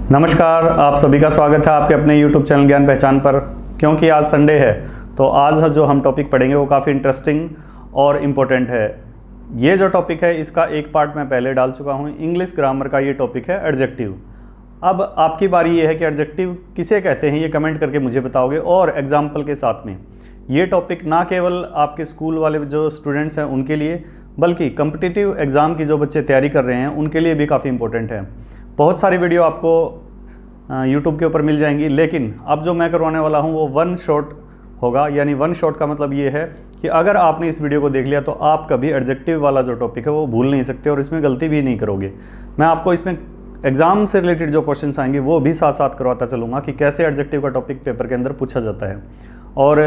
नमस्कार, आप सभी का स्वागत है आपके अपने YouTube चैनल ज्ञान पहचान पर। क्योंकि आज संडे है तो आज जो हम टॉपिक पढ़ेंगे वो काफ़ी इंटरेस्टिंग और इम्पोर्टेंट है। ये जो टॉपिक है इसका एक पार्ट मैं पहले डाल चुका हूँ। इंग्लिश ग्रामर का ये टॉपिक है एडजेक्टिव। अब आपकी बारी ये है कि एडजेक्टिव किसे कहते हैं ये कमेंट करके मुझे बताओगे, और एग्जाम्पल के साथ में। ये टॉपिक ना केवल आपके स्कूल वाले जो स्टूडेंट्स हैं उनके लिए, बल्कि कम्पिटिटिव एग्ज़ाम की जो बच्चे तैयारी कर रहे हैं उनके लिए भी काफ़ी इंपॉर्टेंट है। बहुत सारी वीडियो आपको YouTube के ऊपर मिल जाएंगी, लेकिन अब जो मैं करवाने वाला हूँ वो वन शॉट होगा। यानी वन शॉट का मतलब ये है कि अगर आपने इस वीडियो को देख लिया तो आप कभी एडजेक्टिव वाला जो टॉपिक है वो भूल नहीं सकते और इसमें गलती भी नहीं करोगे। मैं आपको इसमें एग्ज़ाम से रिलेटेड जो क्वेश्चंस आएंगे वो भी साथ साथ करवाता चलूँगा कि कैसे एडजेक्टिव का टॉपिक पेपर के अंदर पूछा जाता है। और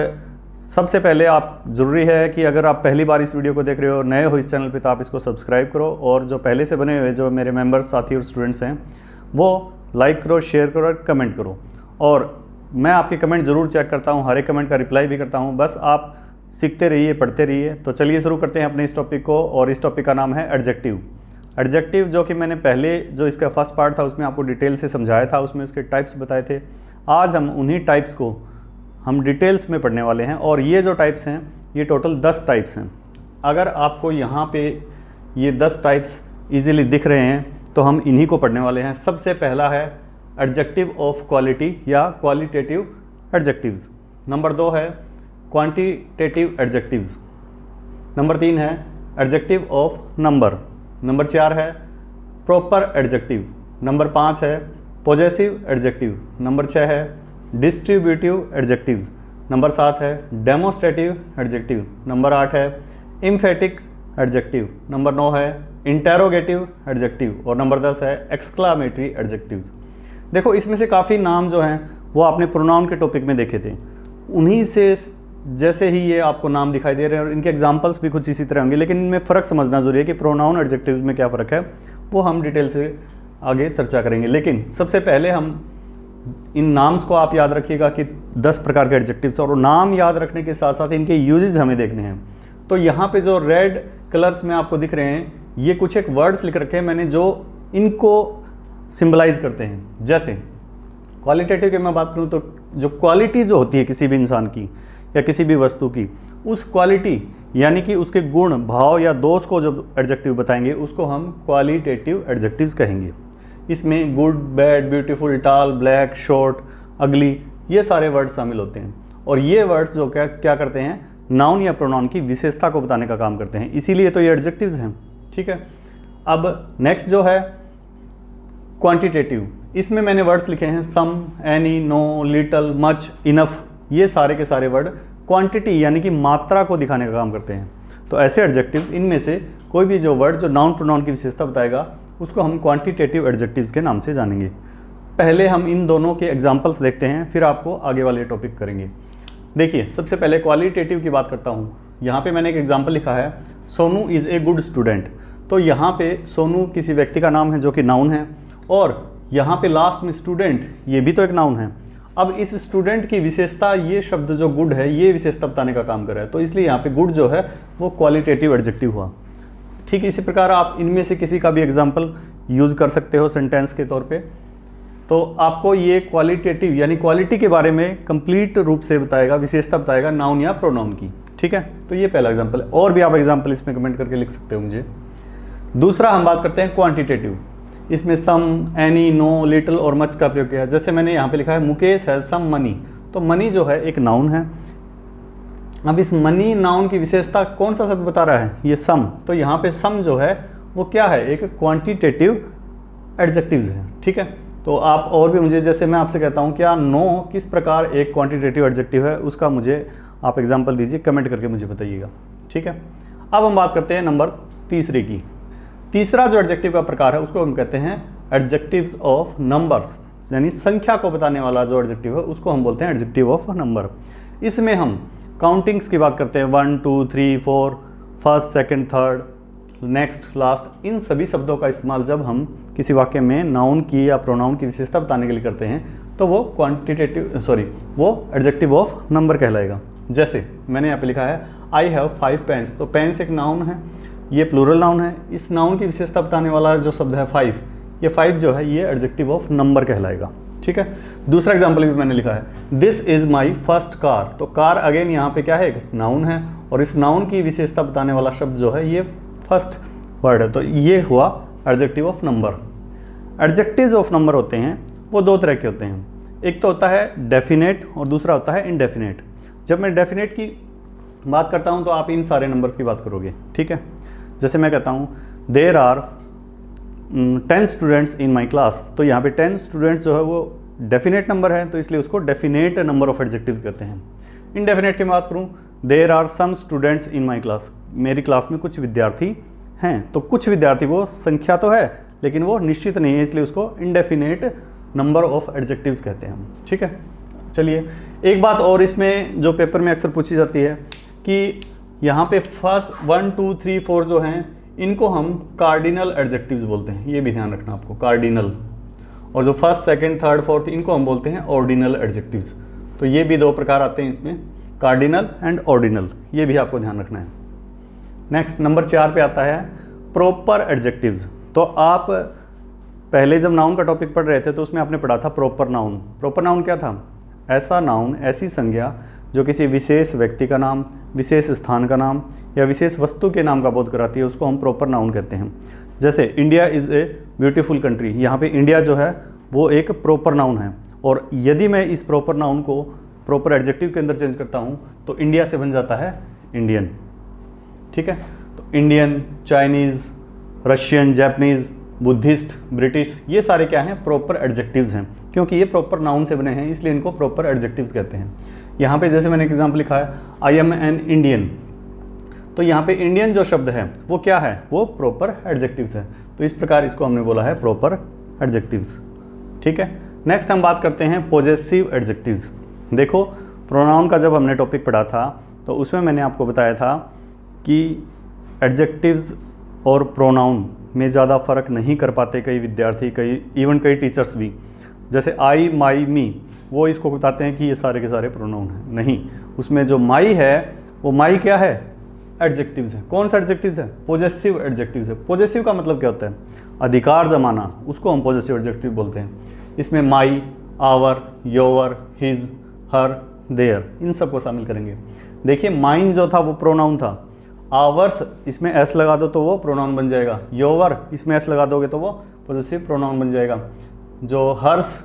सबसे पहले आप ज़रूरी है कि अगर आप पहली बार इस वीडियो को देख रहे हो, नए हो इस चैनल पे, तो आप इसको सब्सक्राइब करो, और जो पहले से बने हुए जो मेरे मेंबर्स, साथी और स्टूडेंट्स हैं वो लाइक करो, शेयर करो और कमेंट करो। और मैं आपके कमेंट ज़रूर चेक करता हूँ, हर एक कमेंट का रिप्लाई भी करता हूँ। बस आप सीखते रहिए, पढ़ते रहिए। तो चलिए शुरू करते हैं अपने इस टॉपिक को, और इस टॉपिक का नाम है एडजेक्टिव। एडजेक्टिव जो कि मैंने पहले जो इसका फर्स्ट पार्ट था उसमें आपको डिटेल से समझाया था, उसमें उसके टाइप्स बताए थे। आज हम उन्हीं टाइप्स को हम डिटेल्स में पढ़ने वाले हैं। और ये जो टाइप्स हैं ये टोटल 10 टाइप्स हैं। अगर आपको यहाँ पे ये 10 टाइप्स इजीली दिख रहे हैं तो हम इन्हीं को पढ़ने वाले हैं। सबसे पहला है एडजेक्टिव ऑफ क्वालिटी या क्वालिटेटिव एडजेक्टिव्स। नंबर 2 है क्वांटिटेटिव एडजेक्टिव्स। नंबर 3 है एडजेक्टिव ऑफ नंबर। नंबर 4 है प्रॉपर एडजेक्टिव। नंबर 5 है पॉजेसिव एडजेक्टिव। नंबर 6 है डिस्ट्रीब्यूटिव एडजेक्टिव्स। नंबर 7 है डेमोस्ट्रेटिव एडजेक्टिव। नंबर 8 है एम्फेटिक एडजेक्टिव। नंबर 9 है इंटेरोगेटिव एडजेक्टिव। और नंबर 10 है एक्सक्लामेटरी एडजेक्टिव्स। देखो, इसमें से काफ़ी नाम जो हैं वो आपने प्रोनाउन के टॉपिक में देखे थे, उन्हीं से जैसे ही ये आपको नाम दिखाई दे रहे हैं, और इनके एग्जाम्पल्स भी कुछ इसी तरह होंगे। लेकिन इनमें फ़र्क समझना जरूरी है कि प्रोनाउन एडजेक्टिव में क्या फ़र्क है, वो हम डिटेल से आगे चर्चा करेंगे। लेकिन सबसे पहले हम इन नाम्स को आप याद रखिएगा कि 10 प्रकार के एडजेक्टिव्स, और नाम याद रखने के साथ साथ इनके यूजेज हमें देखने हैं। तो यहाँ पे जो रेड कलर्स में आपको दिख रहे हैं ये कुछ एक वर्ड्स लिख रखे हैं मैंने जो इनको सिंबलाइज करते हैं। जैसे क्वालिटेटिव की मैं बात करूँ तो जो क्वालिटी जो होती है किसी भी इंसान की या किसी भी वस्तु की, उस क्वालिटी यानी कि उसके गुण, भाव या दोष को जो एडजेक्टिव बताएंगे उसको हम क्वालिटेटिव एडजेक्टिव्स कहेंगे। इसमें good, bad, beautiful, tall, black, short, ugly, ये सारे वर्ड शामिल होते हैं। और ये वर्ड्स जो क्या करते हैं, नाउन या प्रोनाउन की विशेषता को बताने का काम करते हैं, इसीलिए तो ये एडजेक्टिव्स हैं। ठीक है। अब नेक्स्ट जो है क्वांटिटेटिव। इसमें मैंने वर्ड्स लिखे हैं some, any, no, little, much, enough. ये सारे के सारे वर्ड क्वांटिटी यानी कि मात्रा को दिखाने का काम करते हैं। तो ऐसे एडजेक्टिव्स, इनमें से कोई भी जो वर्ड जो नाउन प्रोनाउन की विशेषता बताएगा उसको हम क्वांटिटेटिव एडजेक्टिव्स के नाम से जानेंगे। पहले हम इन दोनों के एग्जाम्पल्स देखते हैं, फिर आपको आगे वाले टॉपिक करेंगे। देखिए, सबसे पहले क्वालिटेटिव की बात करता हूँ। यहाँ पे मैंने एक एग्जाम्पल लिखा है, Sonu is a good student. तो यहाँ पे सोनू किसी व्यक्ति का नाम है जो कि नाउन है, और यहाँ पे लास्ट में स्टूडेंट, ये भी तो एक नाउन है। अब इस स्टूडेंट की विशेषता, ये शब्द जो गुड है ये विशेषता बताने का काम कर रहा है, तो इसलिए यहाँ पे गुड जो है वो क्वालिटेटिव एडजेक्टिव हुआ। ठीक इसी प्रकार आप इनमें से किसी का भी एग्जाम्पल यूज़ कर सकते हो सेंटेंस के तौर पे। तो आपको ये क्वालिटेटिव यानी क्वालिटी के बारे में कंप्लीट रूप से बताएगा, विशेषता बताएगा नाउन या प्रोनाउन की। ठीक है, तो ये पहला एग्जाम्पल है, और भी आप एग्जाम्पल इसमें कमेंट करके लिख सकते हो मुझे। दूसरा हम बात करते हैं क्वांटिटेटिव। इसमें सम, एनी, नो, लिटिल और मच का प्रयोग किया है। जैसे मैंने यहाँ पे लिखा है मुकेश है सम मनी। तो मनी जो है एक नाउन है। अब इस मनी नाउन की विशेषता कौन सा शब्द बता रहा है, ये सम। तो यहाँ पे सम जो है वो क्या है, एक क्वांटिटेटिव एडजेक्टिव्स है। ठीक है, तो आप और भी मुझे, जैसे मैं आपसे कहता हूँ क्या नो किस प्रकार एक क्वांटिटेटिव एडजेक्टिव है, उसका मुझे आप एग्जाम्पल दीजिए, कमेंट करके मुझे बताइएगा। ठीक है, अब हम बात करते हैं नंबर तीसरे की। तीसरा जो एडजेक्टिव का प्रकार है उसको हम कहते हैं एडजेक्टिव्स ऑफ नंबर्स, यानी संख्या को बताने वाला जो एडजेक्टिव है उसको हम बोलते हैं एडजेक्टिव ऑफ नंबर। इसमें हम काउंटिंग्स की बात करते हैं, 1, 2, 3, 4, first, second, third, next, last. इन सभी शब्दों का इस्तेमाल जब हम किसी वाक्य में नाउन की या प्रोनाउन की विशेषता बताने के लिए करते हैं तो वो वो एडजेक्टिव ऑफ नंबर कहलाएगा। जैसे मैंने यहाँ पे लिखा है आई हैव 5 पेन्स। तो पेन्स एक नाउन है, ये प्लूरल नाउन है। इस नाउन की विशेषता बताने वाला जो शब्द है 5, ये 5 जो है ये एडजेक्टिव ऑफ नंबर कहलाएगा। ठीक है, दूसरा एग्जाम्पल भी मैंने लिखा है, this is my first car. तो कार अगेन यहाँ पे क्या है, एक नाउन है, और इस नाउन की विशेषता बताने वाला शब्द जो है ये फर्स्ट वर्ड है। तो ये हुआ adjective of number. Adjectives of number होते हैं वो दो तरह के होते हैं, एक तो होता है डेफिनेट और दूसरा होता है इनडेफिनेट। जब मैं डेफिनेट की बात करता हूँ तो आप इन सारे नंबर्स की बात करोगे। ठीक है, जैसे मैं कहता हूँ there are 10 students in my class, तो यहाँ पे 10 स्टूडेंट्स जो है वो डेफिनेट नंबर है, तो इसलिए उसको डेफिनेट नंबर ऑफ एडजेक्टिव्स कहते हैं। इनडेफिनेट की बात करूँ, there are some students in my class, मेरी क्लास में कुछ विद्यार्थी हैं। तो कुछ विद्यार्थी वो संख्या तो है लेकिन वो निश्चित नहीं है, इसलिए उसको इनडेफिनेट नंबर ऑफ एडजेक्टिव्स कहते हैं हम। ठीक है, चलिए एक बात और इसमें जो पेपर में अक्सर पूछी जाती है कि यहाँ पे फर्स्ट 1 2 3 4 जो हैं इनको हम कार्डिनल एडजेक्टिव्स बोलते हैं, ये भी ध्यान रखना आपको, कार्डिनल। और जो फर्स्ट सेकंड थर्ड फोर्थ इनको हम बोलते हैं ऑर्डिनल एडजेक्टिव्स। तो ये भी दो प्रकार आते हैं इसमें, कार्डिनल एंड ऑर्डिनल, ये भी आपको ध्यान रखना है। नेक्स्ट नंबर 4 पे आता है प्रॉपर एडजेक्टिव्स। तो आप पहले जब नाउन का टॉपिक पढ़ रहे थे तो उसमें आपने पढ़ा था प्रॉपर नाउन। प्रॉपर नाउन क्या था, ऐसा नाउन, ऐसी संज्ञा जो किसी विशेष व्यक्ति का नाम, विशेष स्थान का नाम या विशेष वस्तु के नाम का बोध कराती है, उसको हम प्रॉपर नाउन कहते हैं। जैसे India is a beautiful country, यहाँ पे इंडिया जो है वो एक प्रॉपर नाउन है, और यदि मैं इस प्रॉपर नाउन को प्रॉपर एडजेक्टिव के अंदर चेंज करता हूँ तो इंडिया से बन जाता है इंडियन। ठीक है, तो Indian, Chinese, Russian, Japanese, Buddhist, British, ये सारे क्या हैं, प्रॉपर एडजेक्टिव्स हैं, क्योंकि ये प्रॉपर नाउन से बने हैं इसलिए इनको प्रॉपर एडजेक्टिव्स कहते हैं। यहाँ पे जैसे मैंने एक एग्जाम्पल लिखा है आई एम एन इंडियन, तो यहाँ पे इंडियन जो शब्द है वो क्या है, वो प्रॉपर एडजेक्टिव्स है। तो इस प्रकार इसको हमने बोला है प्रॉपर एडजेक्टिव्स। ठीक है, नेक्स्ट हम बात करते हैं पॉजेसिव एडजेक्टिव्स। देखो प्रोनाउन का जब हमने टॉपिक पढ़ा था तो उसमें मैंने आपको बताया था कि एडजेक्टिव्स और प्रोनाउन में ज़्यादा फ़र्क नहीं कर पाते कई विद्यार्थी, कई टीचर्स भी। जैसे आई, माई, मी, वो इसको बताते हैं कि ये सारे के सारे प्रोनाउन हैं। नहीं, उसमें जो माई है वो माई क्या है, एडजेक्टिव्स है। कौन सा एडजेक्टिव्स है, पॉजेसिव एडजेक्टिव्स है। पॉजेसिव का मतलब क्या होता है, अधिकार जमाना, उसको हम पॉजेसिव एडजेक्टिव बोलते हैं। इसमें my, our, your, his, her, their, इन सबको शामिल करेंगे। देखिए माइन जो था वो प्रोनाउन था, आवर्स इसमें एस लगा दो तो वो प्रोनाउन बन जाएगा, योवर इसमें एस लगा दोगे तो वो पॉजेसिव प्रोनाउन बन जाएगा, जो हर्स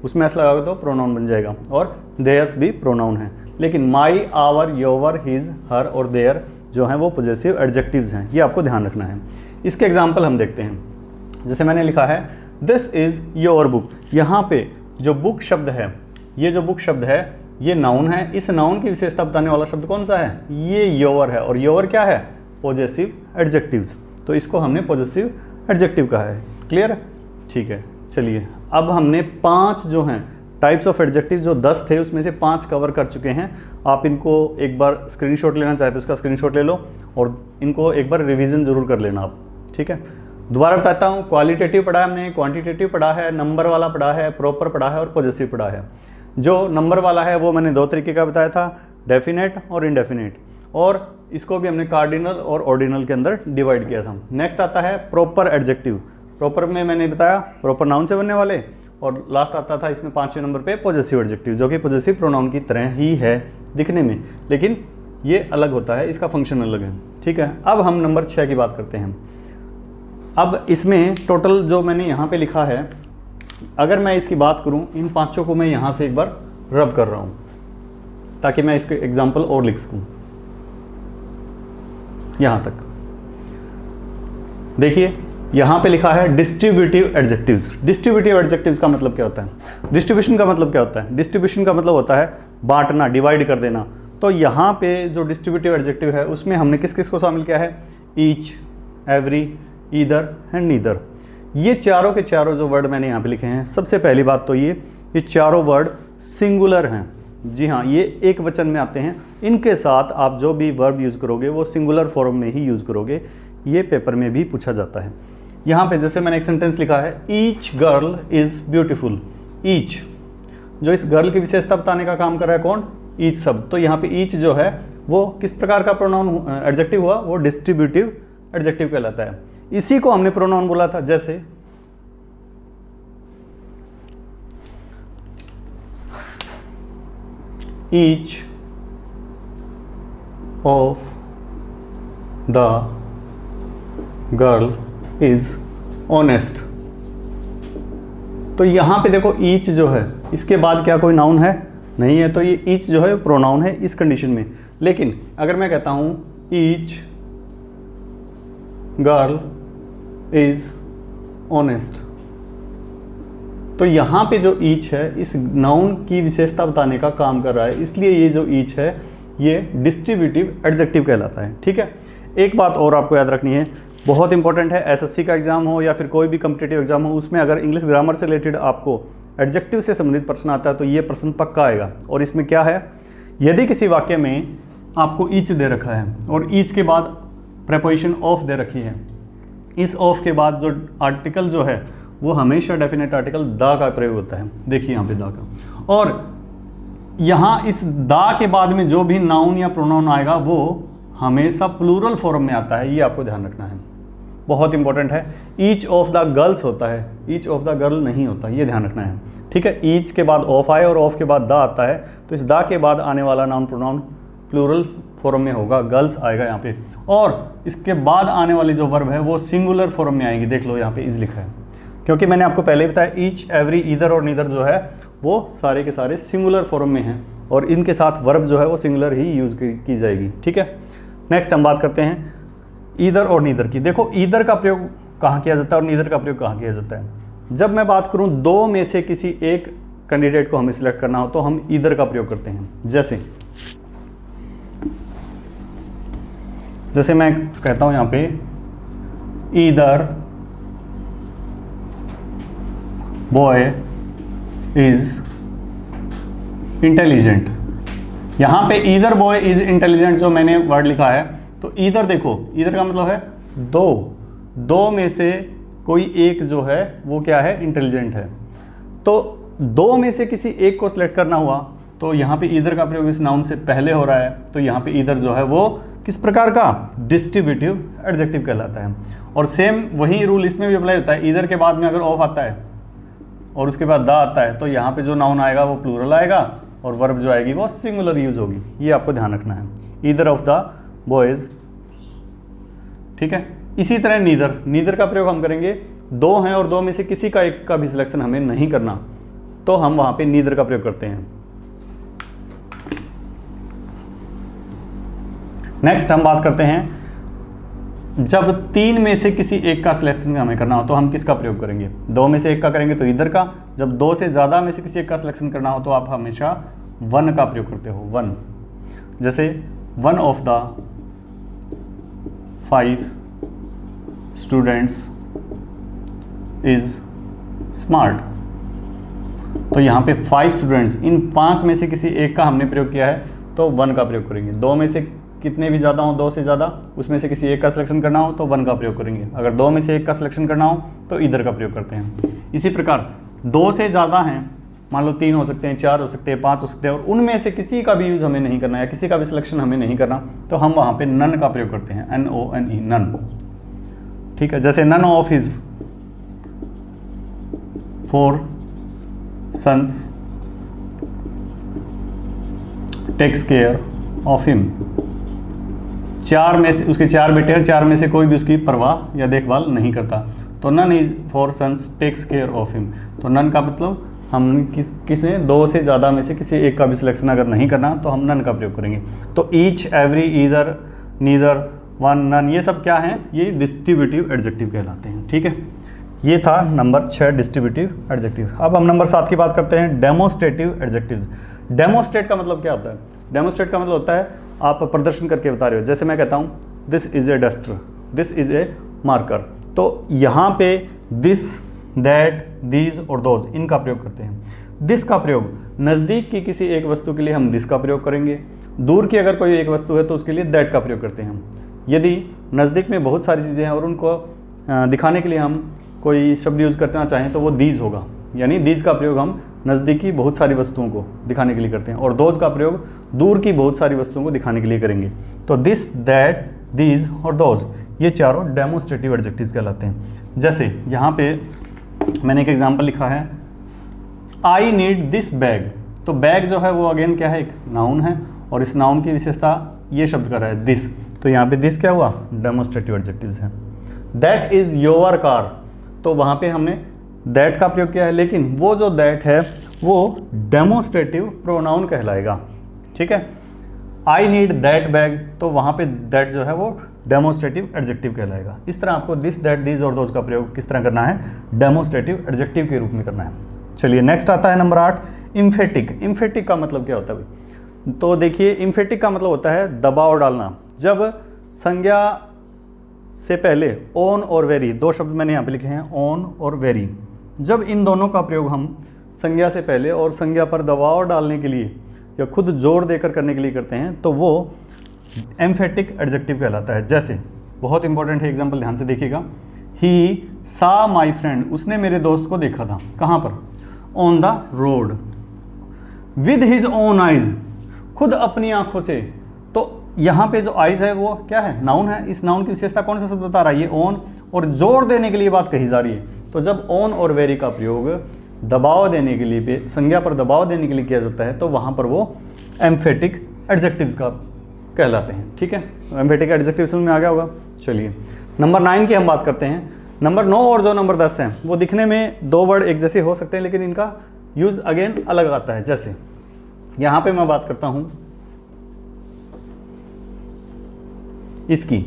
उसमें एस लगाओगे तो प्रोनाउन बन जाएगा, और देयर्स भी प्रोनाउन है। लेकिन माई, आवर, योवर, हिज, हर और देयर जो हैं वो पॉजेसिव एडजेक्टिव्स हैं, ये आपको ध्यान रखना है। इसके एग्जाम्पल हम देखते हैं। जैसे मैंने लिखा है दिस इज़ योर बुक, यहाँ पे जो बुक शब्द है, ये जो बुक शब्द है ये नाउन है, इस नाउन की विशेषता बताने वाला शब्द कौन सा है, ये योवर है, और योवर क्या है, पॉजेसिव एडजेक्टिव्स। तो इसको हमने पॉजेसिव एडजेक्टिव कहा है। क्लियर, ठीक है। चलिए अब हमने 5 जो हैं टाइप्स ऑफ एडजेक्टिव, जो 10 थे उसमें से 5 कवर कर चुके हैं। आप इनको एक बार स्क्रीनशॉट लेना चाहे तो इसका स्क्रीनशॉट ले लो और इनको एक बार रिवीजन जरूर कर लेना आप। ठीक है, दोबारा बताता हूँ, क्वालिटेटिव पढ़ा है हमने, क्वांटिटेटिव पढ़ा है, नंबर वाला पढ़ा है, प्रॉपर पढ़ा है और पॉजेसिव पढ़ा है। जो नंबर वाला है वो मैंने 2 तरीके का बताया था, डेफिनेट और इनडेफिनेट, और इसको भी हमने कार्डिनल और ऑर्डिनल के अंदर डिवाइड किया था। नेक्स्ट आता है प्रॉपर एडजेक्टिव। प्रॉपर में मैंने बताया प्रॉपर नाउन से बनने वाले, और लास्ट आता था इसमें 5वें नंबर पे पॉजेसिव एडजेक्टिव, जो कि पॉजेसिव प्रोनाउन की तरह ही है दिखने में, लेकिन ये अलग होता है, इसका फंक्शन अलग है। ठीक है, अब हम नंबर 6 की बात करते हैं। अब इसमें टोटल जो मैंने यहाँ पे लिखा है, अगर मैं इसकी बात करूँ, इन 5 को मैं यहाँ से एक बार रब कर रहा हूँ ताकि मैं इसके एग्जाम्पल और लिख सकूँ। यहाँ तक देखिए, यहाँ पे लिखा है डिस्ट्रीब्यूटिव एडजेक्टिव्स। डिस्ट्रीब्यूटिव एडजेक्टिव्स का मतलब क्या होता है, डिस्ट्रीब्यूशन का मतलब क्या होता है, डिस्ट्रीब्यूशन का मतलब होता है बांटना, डिवाइड कर देना। तो यहाँ पे जो डिस्ट्रीब्यूटिव एडजेक्टिव है उसमें हमने किस किस को शामिल किया है, each, every, either and neither. ये चारों के चारों जो वर्ड मैंने यहाँ पे लिखे हैं, सबसे पहली बात तो ये चारों वर्ड सिंगुलर हैं। जी हाँ, ये एक वचन में आते हैं। इनके साथ आप जो भी वर्ब यूज़ करोगे वो सिंगुलर फॉर्म में ही यूज़ करोगे। ये पेपर में भी पूछा जाता है। यहाँ पे जैसे मैंने एक सेंटेंस लिखा है, each girl is beautiful. Each, जो इस गर्ल की विशेषता बताने का काम कर रहा है कौन, ईच शब्द। तो यहाँ पे ईच जो है वो किस प्रकार का प्रोनाउन एडजेक्टिव हुआ, वो डिस्ट्रीब्यूटिव एडजेक्टिव कहलाता है। इसी को हमने प्रोनाउन बोला था। जैसे each of the girl is honest. तो यहां पे देखो ईच जो है, इसके बाद क्या कोई नाउन है? नहीं है, तो ये ईच जो है प्रोनाउन है इस कंडीशन में। लेकिन अगर मैं कहता हूं ईच गर्ल इज ऑनेस्ट, तो यहां पे जो ईच है इस नाउन की विशेषता बताने का काम कर रहा है, इसलिए ये जो ईच है ये डिस्ट्रीब्यूटिव एडजेक्टिव कहलाता है। ठीक है, एक बात और आपको याद रखनी है, बहुत इंपॉर्टेंट है, एसएससी का एग्जाम हो या फिर कोई भी कॉम्पिटिटिव एग्जाम हो, उसमें अगर इंग्लिश ग्रामर से रिलेटेड आपको एडजेक्टिव से संबंधित प्रश्न आता है तो ये प्रश्न पक्का आएगा। और इसमें क्या है, यदि किसी वाक्य में आपको ईच दे रखा है और ईच के बाद प्रेपोजिशन ऑफ दे रखी है, इस ऑफ के बाद जो आर्टिकल जो है वो हमेशा डेफिनेट आर्टिकल द का प्रयोग होता है। देखिए यहाँ पे द का, और यहाँ इस द के बाद में जो भी नाउन या प्रोनाउन आएगा वो हमेशा प्लूरल फॉर्म में आता है, ये आपको ध्यान रखना है, बहुत इंपॉर्टेंट है। ईच ऑफ द गर्ल्स होता है, ईच ऑफ द गर्ल नहीं होता, ये ध्यान रखना है। ठीक है, ईच के बाद ऑफ आए और ऑफ के बाद द आता है, तो इस द के बाद आने वाला नाउन प्रोनाउन प्लूरल फॉर्म में होगा, गर्ल्स आएगा यहाँ पे, और इसके बाद आने वाली जो वर्ब है वो सिंगुलर फॉर्म में आएगी। देख लो यहाँ पे इज लिखा है, क्योंकि मैंने आपको पहले ही बताया ईच, एवरी, ईदर और नीदर जो है वो सारे के सारे सिंगुलर फॉर्म में हैं, और इनके साथ वर्ब जो है वो सिंगुलर ही यूज की जाएगी। ठीक है, नेक्स्ट हम बात करते हैं ईदर और नीदर की। देखो ईदर का प्रयोग कहाँ किया जाता है और नीदर का प्रयोग कहाँ किया जाता है। जब मैं बात करूँ दो में से किसी एक कैंडिडेट को हमें सिलेक्ट करना हो तो हम ईदर का प्रयोग करते हैं। जैसे मैं कहता हूँ यहाँ पे ईदर बॉय इज इंटेलिजेंट। यहाँ पे ईदर बॉय इज इंटेलिजेंट जो मैंने वर्ड लिखा है, तो ईदर देखो, ईदर का मतलब है दो में से कोई एक जो है वो क्या है, इंटेलिजेंट है। तो दो में से किसी एक को सिलेक्ट करना हुआ तो यहाँ पे ईदर का प्रयोग इस नाउन से पहले हो रहा है, तो यहाँ पे ईदर जो है वो किस प्रकार का, डिस्ट्रीब्यूटिव एडजेक्टिव कहलाता है। और सेम वही रूल इसमें भी अप्लाई होता है, ईदर के बाद में अगर ऑफ आता है और उसके बाद द आता है तो यहाँ पे जो नाउन आएगा वो प्लूरल आएगा और वर्ब जो आएगी वो सिंगुलर यूज होगी, ये आपको ध्यान रखना है। Either of the boys. ठीक है, इसी तरह नीदर का प्रयोग हम करेंगे, दो हैं और दो में से किसी का एक का भी सिलेक्शन हमें नहीं करना, तो हम वहां पे नीदर का प्रयोग करते हैं। नेक्स्ट हम बात करते हैं जब तीन में से किसी एक का सिलेक्शन हमें करना हो तो हम किसका प्रयोग करेंगे। दो में से एक का करेंगे तो ईदर का, जब दो से ज़्यादा में से किसी एक का सिलेक्शन करना हो तो आप हमेशा वन का प्रयोग करते हो, वन। जैसे one of the 5 students is smart. तो यहाँ पे 5 स्टूडेंट्स, इन 5 में से किसी एक का हमने प्रयोग किया है तो वन का प्रयोग करेंगे। दो में से कितने भी ज़्यादा हो, दो से ज़्यादा, उसमें से किसी एक का सिलेक्शन करना हो तो वन का प्रयोग करेंगे। अगर दो में से एक का सिलेक्शन करना हो तो ईदर का प्रयोग करते हैं। इसी प्रकार दो से ज़्यादा हैं, मान लो 3 हो सकते हैं, 4 हो सकते हैं, 5 हो सकते हैं, और उनमें से किसी का भी यूज़ हमें नहीं करना या किसी का भी सिलेक्शन हमें नहीं करना, तो हम वहाँ पे नन का प्रयोग करते हैं, NONE, नन। ठीक है, जैसे none of his 4 sons takes care of him. 4 में से उसके 4 बेटे हैं, 4 में से कोई भी उसकी परवाह या देखभाल नहीं करता, तो none is 4 sons takes care of him. तो नन का मतलब हम किसी दो से ज़्यादा में से किसी एक का भी सिलेक्शन अगर नहीं करना तो हम नन का प्रयोग करेंगे। तो each, every, either, neither, one, none, ये सब क्या हैं, ये डिस्ट्रीब्यूटिव एडजेक्टिव कहलाते हैं। ठीक है, ये था नंबर 6 डिस्ट्रीब्यूटिव एडजेक्टिव। अब हम नंबर 7 की बात करते हैं, डेमोस्ट्रेटिव एडजेक्टिव्स। डेमोस्ट्रेट का मतलब क्या होता है? डेमोस्ट्रेट का मतलब होता है आप प्रदर्शन करके बता रहे हो। जैसे मैं कहता हूँ this is a duster, this is a marker, तो यहाँ पे दिस, दैट, दीज और दोज, इनका प्रयोग करते हैं। दिस का प्रयोग नज़दीक की किसी एक वस्तु के लिए हम दिस का प्रयोग करेंगे, दूर की अगर कोई एक वस्तु है तो उसके लिए दैट का प्रयोग करते हैं हम। यदि नज़दीक में बहुत सारी चीज़ें हैं और उनको दिखाने के लिए हम कोई शब्द यूज़ करना चाहें तो वो दीज होगा, यानी दीज का प्रयोग हम नज़दीकी बहुत सारी वस्तुओं को दिखाने के लिए करते हैं, और दोज का प्रयोग दूर की बहुत सारी वस्तुओं को दिखाने के लिए करेंगे। तो दिस, दैट, दीज और दोज, ये चारों डेमोस्ट्रेटिव एडजेक्टिव्स कहलाते हैं। जैसे यहाँ पे मैंने एक एग्जांपल लिखा है, आई नीड दिस बैग। तो बैग जो है वो अगेन क्या है, एक नाउन है, और इस नाउन की विशेषता ये शब्द कर रहा है दिस, तो यहाँ पे दिस क्या हुआ, डेमोस्ट्रेटिव एडजेक्टिव्स है। दैट इज योर कार, तो वहाँ पे हमने दैट का प्रयोग किया है, लेकिन वो जो दैट है वो डेमोस्ट्रेटिव प्रोनाउन कहलाएगा, ठीक है। आई नीड दैट बैग, तो वहाँ पे दैट जो है वो डेमोस्ट्रेटिव एडजेक्टिव कहलाएगा। इस तरह आपको दिस, दैट, दिस और दोज का प्रयोग किस तरह करना है, डेमोस्ट्रेटिव एडजेक्टिव के रूप में करना है। चलिए नेक्स्ट आता है नंबर 8, इम्फेटिक। इम्फेटिक का मतलब क्या होता है भाई, तो देखिए इम्फेटिक का मतलब होता है दबाव डालना। जब संज्ञा से पहले ऑन और वेरी, दो शब्द मैंने यहाँ पे लिखे हैं, ऑन और वेरी, जब इन दोनों का प्रयोग हम संज्ञा से पहले और संज्ञा पर दबाव डालने के लिए या खुद जोर देकर करने के लिए करते हैं तो वो एम्फेटिक एडजेक्टिव कहलाता है। जैसे बहुत इंपॉर्टेंट है एग्जांपल, ध्यान से देखिएगा, ही सा माई फ्रेंड, उसने मेरे दोस्त को देखा था, कहाँ पर, on the road, with his own eyes, खुद अपनी आंखों से। तो यहाँ पे जो आइज है वो क्या है, नाउन है। इस नाउन की विशेषता कौन सा शब्द बता रहा है, ये ऑन, और जोर देने के लिए बात कही जा रही है। तो जब ऑन और वेरी का प्रयोग दबाव देने के लिए, संज्ञा पर दबाव देने के लिए किया जाता है, तो वहाँ पर वो एम्फेटिक एडजेक्टिव्स का कहलाते हैं, ठीक है। एम्फेटिक एडजेक्टिव समझ में आ गया होगा। चलिए नंबर 9 की हम बात करते हैं। नंबर 9 और जो नंबर 10 है वो दिखने में दो वर्ड एक जैसे हो सकते हैं, लेकिन इनका यूज अगेन अलग आता है। जैसे यहाँ पे मैं बात करता हूँ इसकी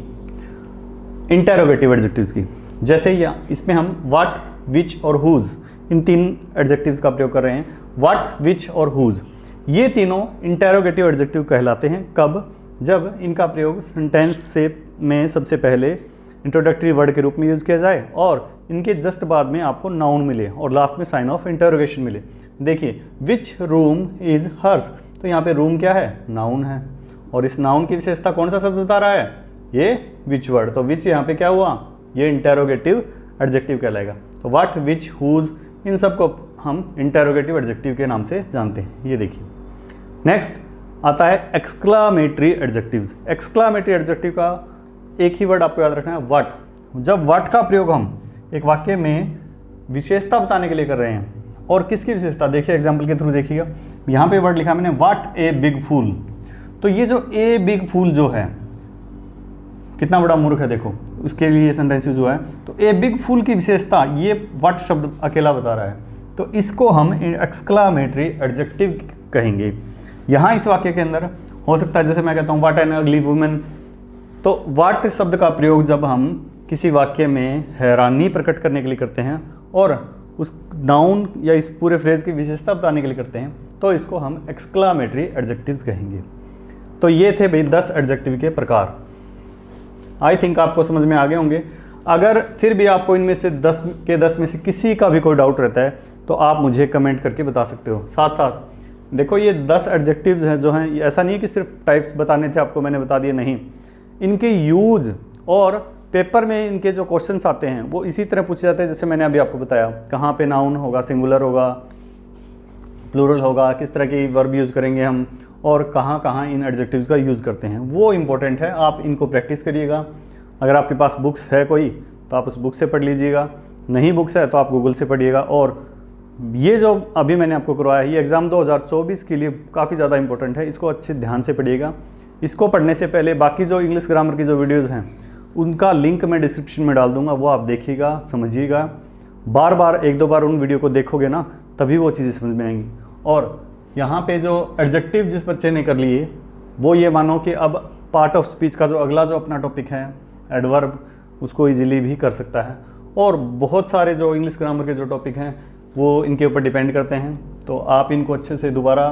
इंटेरोगेटिव एडजेक्टिव्स की, जैसे या इसमें हम व्हाट, विच और हुज, इन 3 एडजेक्टिव्स का प्रयोग कर रहे हैं। व्हाट, विच और हुज, ये तीनों इंटेरोगेटिव एडजेक्टिव कहलाते हैं। कब, जब इनका प्रयोग सेंटेंस से में सबसे पहले इंट्रोडक्टरी वर्ड के रूप में यूज किया जाए और इनके जस्ट बाद में आपको नाउन मिले और लास्ट में साइन ऑफ इंटरोगेशन मिले। देखिए विच रूम इज हर्स, तो यहाँ पे रूम क्या है, नाउन है, और इस नाउन की विशेषता कौन सा शब्द बता रहा है, ये विच वर्ड। तो विच यहाँ पे क्या हुआ, ये इंटेरोगेटिव एडजेक्टिव कहलाएगा। तो व्हाट, विच, हुज, इन सब को हम इंटेरोगेटिव एडजेक्टिव के नाम से जानते हैं। ये देखिए नेक्स्ट आता है एक्सक्लामेटरी एडजेक्टिव्स। एक्सक्लामेटरी एडजेक्टिव का एक ही वर्ड आपको याद रखना है, व्हाट। जब व्हाट का प्रयोग हम एक वाक्य में विशेषता बताने के लिए कर रहे हैं, और किसकी विशेषता, देखिए एग्जाम्पल के थ्रू देखिएगा, यहाँ पे वर्ड लिखा मैंने, व्हाट ए बिग फूल। तो ये जो ए बिग फूल जो है, कितना बड़ा मूर्ख है, देखो उसके लिए सेंटेंस यूज हुआ है। तो ए बिग फूल की विशेषता ये व्हाट शब्द अकेला बता रहा है, तो इसको हम एक्सक्लामेटरी एडजेक्टिव कहेंगे। यहाँ इस वाक्य के अंदर हो सकता है, जैसे मैं कहता हूँ व्हाट एन अगली वुमेन, तो व्हाट शब्द का प्रयोग जब हम किसी वाक्य में हैरानी प्रकट करने के लिए करते हैं और उस नाउन या इस पूरे फ्रेज की विशेषता बताने के लिए करते हैं, तो इसको हम एक्सक्लामेटरी एडजेक्टिव्स कहेंगे। तो ये थे भाई 10 एडजेक्टिव के प्रकार। आई थिंक आपको समझ में आ गए होंगे। अगर फिर भी आपको इनमें से 10 के 10 में से किसी का भी कोई डाउट रहता है तो आप मुझे कमेंट करके बता सकते हो। साथ साथ देखो ये 10 एडजेक्टिव्स हैं जो हैं, ऐसा नहीं कि सिर्फ टाइप्स बताने थे आपको, मैंने बता दिए, नहीं, इनके यूज और पेपर में इनके जो क्वेश्चंस आते हैं वो इसी तरह पूछे जाते हैं जैसे मैंने अभी आपको बताया। कहाँ पे नाउन होगा, सिंगुलर होगा, प्लूरल होगा, किस तरह की वर्ब यूज़ करेंगे हम, और कहाँ कहाँ इन एडजेक्टिव्स का यूज़ करते हैं, वो इम्पोर्टेंट है। आप इनको प्रैक्टिस करिएगा। अगर आपके पास बुक्स है कोई तो आप उस बुक से पढ़ लीजिएगा, नहीं बुक्स है तो आप गूगल से पढ़िएगा। और ये जो अभी मैंने आपको करवाया है ये एग्ज़ाम 2024 के लिए काफ़ी ज़्यादा इंपॉर्टेंट है, इसको अच्छे ध्यान से पढ़िएगा। इसको पढ़ने से पहले बाकी जो इंग्लिश ग्रामर की जो वीडियोज़ हैं उनका लिंक मैं डिस्क्रिप्शन में डाल दूंगा, वो आप देखिएगा, समझिएगा। बार बार 1-2 बार उन वीडियो को देखोगे ना तभी वो चीज़ें समझ में आएंगी। और यहाँ पे जो एडजेक्टिव जिस बच्चे ने कर लिए वो ये मानो कि अब पार्ट ऑफ स्पीच का जो अगला जो अपना टॉपिक है एडवर्ब, उसको इजीली भी कर सकता है। और बहुत सारे जो इंग्लिश ग्रामर के जो टॉपिक हैं वो इनके ऊपर डिपेंड करते हैं, तो आप इनको अच्छे से दोबारा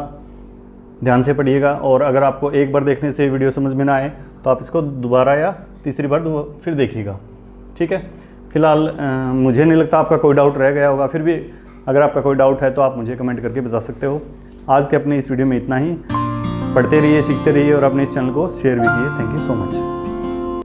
ध्यान से पढ़िएगा। और अगर आपको एक बार देखने से वीडियो समझ में ना आए तो आप इसको दोबारा या तीसरी बार फिर देखिएगा, ठीक है। फिलहाल मुझे नहीं लगता आपका कोई डाउट रह गया होगा, फिर भी अगर आपका कोई डाउट है तो आप मुझे कमेंट करके बता सकते हो। आज के अपने इस वीडियो में इतना ही। पढ़ते रहिए, सीखते रहिए और अपने इस चैनल को शेयर भी कीजिए। Thank you so much.